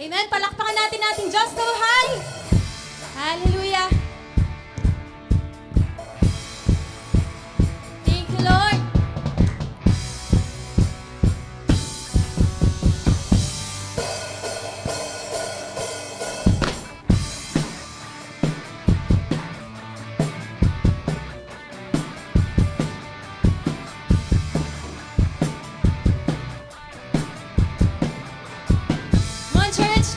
Amen. Palakpakan natin Diyos. Tuhan. Hallelujah. Thank you, Lord. Come on, church.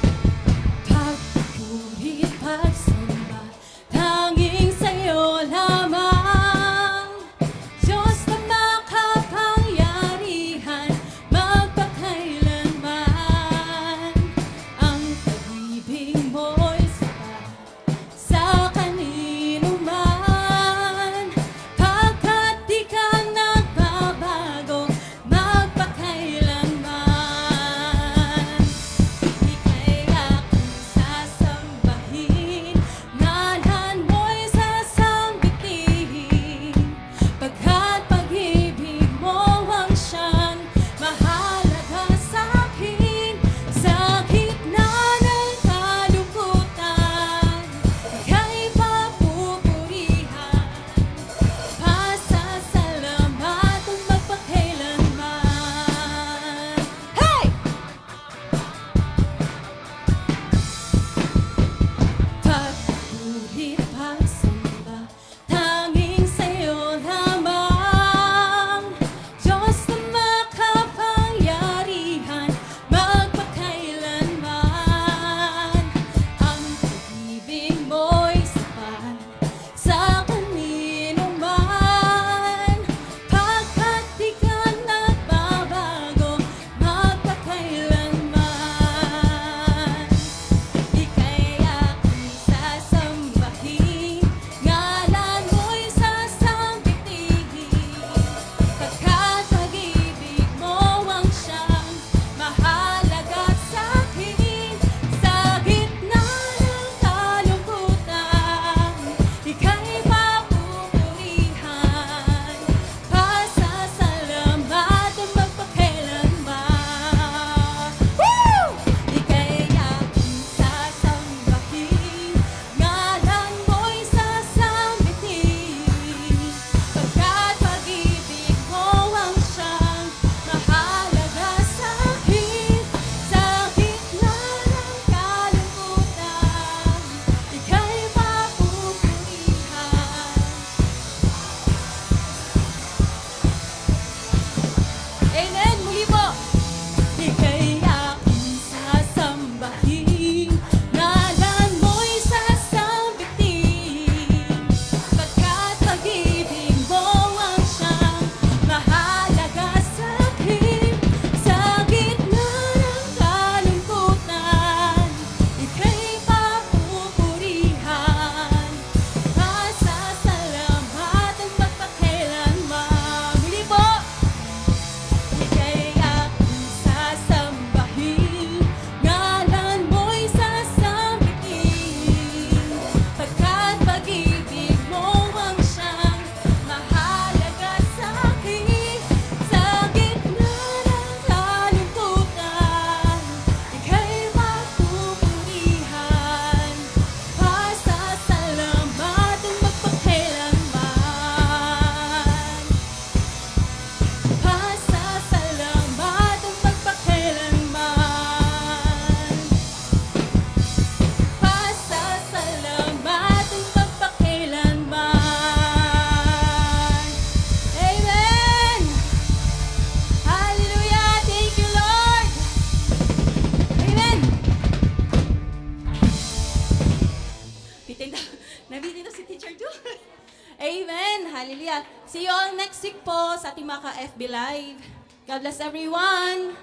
Pagpuri, pagsamba, tanging sa'yo lamang. Diyos na makapangyarihan, magpakailanman. Ang pag-ibig mo'y sapat sa kanino man. Pagkat di ka nagbabago, magpakailanman. Ika'y aking sasambahin, ngalan mo'y sasambitin. Pagkat pag-ibig mo ang siyang mahalaga sa'kin. Sa gitna ng kalungkutan, ika'y papupurihan. Pasasalamatan magpakailanman. Hey! Pagpuri, pagsamba, tanging sa'yo lamang. Diyos na makapangyarihan, magpakailanman. Ang pag-ibig mo'y sapat sa kanino man. Pagkat di ka nagbabago, magpakailanman. Ika'y aking sasambahin, ngalan mo'y sasambitin. Pagkat pag-ibig mo ang siyang mahalaga sa'kin. Sa gitna ng kalungkutan, ika'y papupurihan. Pasasalamatan magpakailanman. Woo! Ika'y aking sasambahin, ngalan mo'y sasambitin. Pagkat pag-ibig mo ang siyang mahalaga sa'kin. Sa gitna ng kalungkutan, ika'y papupurihan. Amen. Muli po. Ika'y aking sasambahin, ngalan mo'y sasambitin. Pagkat pag-ibig mo ang siyang mahalaga sa'kin. Sa gitna ng kalungkutan, ika'y papupurihan. Pasasalamatan magpakailanman. Muli po. Ika'y aking sasambahin, ngalan mo'y sasambitin. Pagkat pag-ibig mo ang siyang mahalaga sa'kin. Sa gitna ng kalungkutan, ika'y papupurihan. Pasasalamatan magpakailanman. Pasasalamatan magpakailanman. Pasasalamatan magpakailanman. Amen! Hallelujah! Thank you, Lord! Amen! Nabitin na si Teacher Du. Amen! Hallelujah! See you all next week po sa ating mga ka-FB Live. God bless everyone!